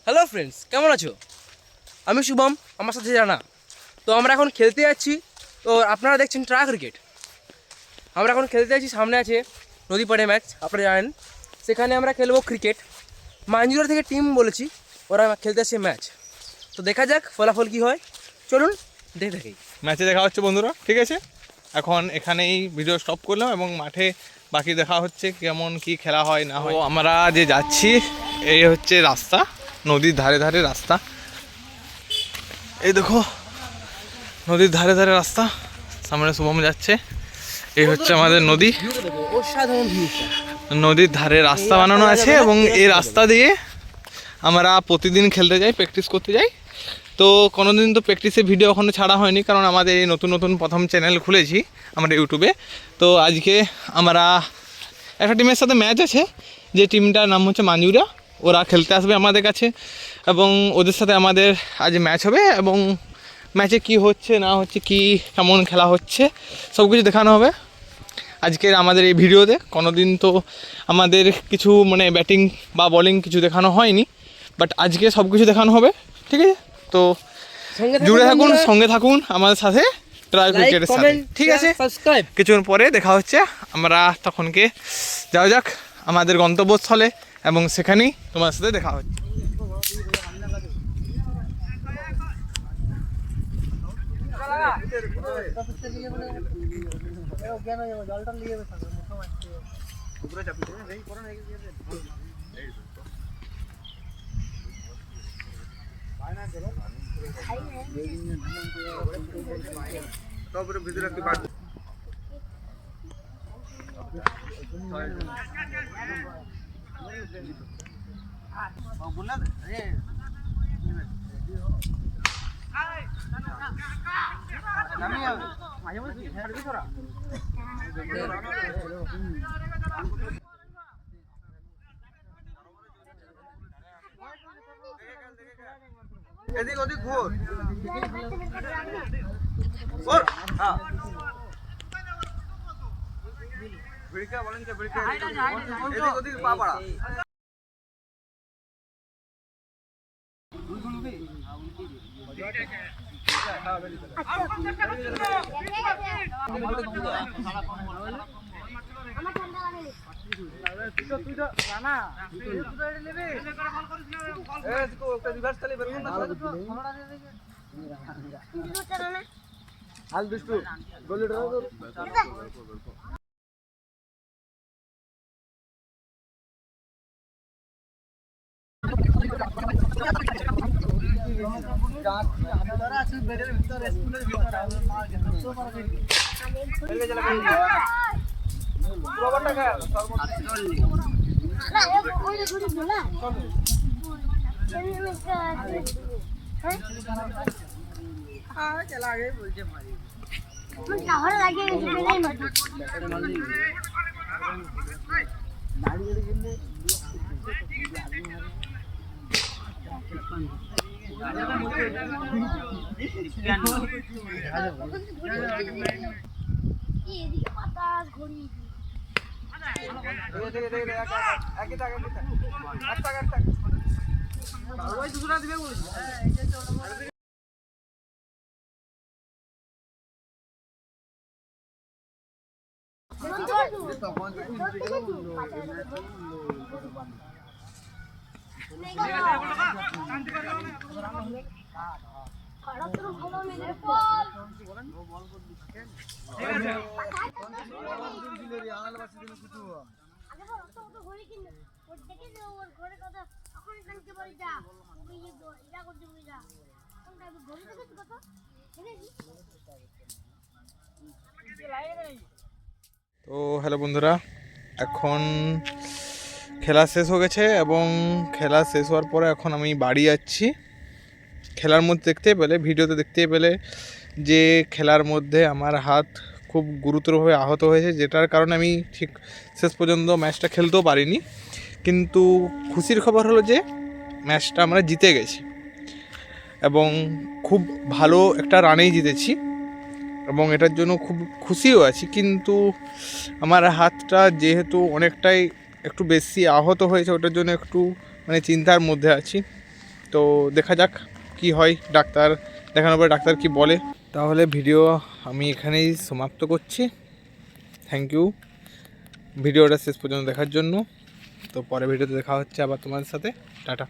Hello friends, কেমন আছো? আমি শুভম, আমার সাথে জানা। তো আমরা এখন খেলতে যাচ্ছি। তো আপনারা দেখছেন ট্রাক ক্রিকেট। আমরা এখন খেলতে যাচ্ছি, সামনে আছে নদী পাড়ে ম্যাচ, আপনারা জানেন। সেখানে আমরা খেলবো ক্রিকেট। মাঞ্জুরা থেকে টিম বলেছি, ওরা খেলতে আসছে ম্যাচ। তো দেখা যাক ফলাফল কী হয়, চলুন দেখে থাকি। ম্যাচে দেখা হচ্ছে বন্ধুরা, ঠিক আছে? এখন এখানেই ভিডিও স্টপ করলাম এবং মাঠে বাকি দেখা হচ্ছে কেমন কি খেলা হয় না হয়। আমরা যে যাচ্ছি এই হচ্ছে রাস্তা, নদীর ধারে ধারে রাস্তা। এই দেখো নদীর ধারে ধারে রাস্তা, সামনে শুভম যাচ্ছে। এই হচ্ছে আমাদের নদী, নদীর ধারে রাস্তা বানানো আছে এবং এই রাস্তা দিয়ে আমরা প্রতিদিন খেলতে যাই, প্র্যাকটিস করতে যাই। তো কোনোদিন তো প্র্যাকটিসের ভিডিও এখনও ছাড়া হয়নি, কারণ আমাদের এই নতুন নতুন প্রথম চ্যানেল খুলেছি আমরা ইউটিউবে। তো আজকে আমরা একটা টিমের সাথে ম্যাচ আছে, যে টিমটার নাম হচ্ছে মাঞ্জুরা। ওরা খেলতে আসবে আমাদের কাছে এবং ওদের সাথে আমাদের আজ ম্যাচ হবে। এবং ম্যাচে কি হচ্ছে না হচ্ছে, কি কেমন খেলা হচ্ছে, সব কিছু দেখানো হবে আজকের আমাদের এই ভিডিওতে। কোনোদিন তো আমাদের কিছু মানে ব্যাটিং বা বোলিং কিছু দেখানো হয়নি, বাট আজকে সব কিছু দেখানো হবে, ঠিক আছে? তো জুড়ে থাকুন, সঙ্গে থাকুন আমাদের সাথে ট্রাই ক্রিকেটের সাথে, ঠিক আছে? কিছুক্ষণ পরে দেখা হচ্ছে। আমরা তখনকে যাওয়া যাক আমাদের গন্তব্যস্থলে এবং সেখানেই তোমার সাথে দেখা হচ্ছে। এদিক ওদিক ঘোর, ভিড়কা বলেন যে ভিড়কা এদিক ওদিক পা পাড়া। তো হ্যালো বন্ধুরা, এখন খেলা শেষ হয়ে গেছে এবং খেলা শেষ হওয়ার পরে এখন আমি বাড়ি যাচ্ছি। খেলার মধ্যে দেখতে পেলে, ভিডিওতে দেখতে পেলে যে খেলার মধ্যে আমার হাত খুব গুরুতরভাবে আহত হয়েছে, যেটার কারণে আমি ঠিক শেষ পর্যন্ত ম্যাচটা খেলতেও পারিনি। কিন্তু খুশির খবর হলো যে ম্যাচটা আমরা জিতে গেছি এবং খুব ভালো একটা রানেই জিতেছি এবং এটার জন্য খুব খুশিও আছি। কিন্তু আমার হাতটা যেহেতু অনেকটাই একটু বেশি আহত হয়েছে, ওটার জন্য একটু মানে চিন্তার মধ্যে আছি। তো দেখা যাক কি হয়, ডাক্তার দেখানোর পরে ডাক্তার কি বলে। তাহলে ভিডিও আমি এখানেই সমাপ্ত করছি। থ্যাংক ইউ ভিডিওটা শেষ পর্যন্ত দেখার জন্য। তো পরে ভিডিওতে দেখা হচ্ছে আবার তোমাদের সাথে। টাটা।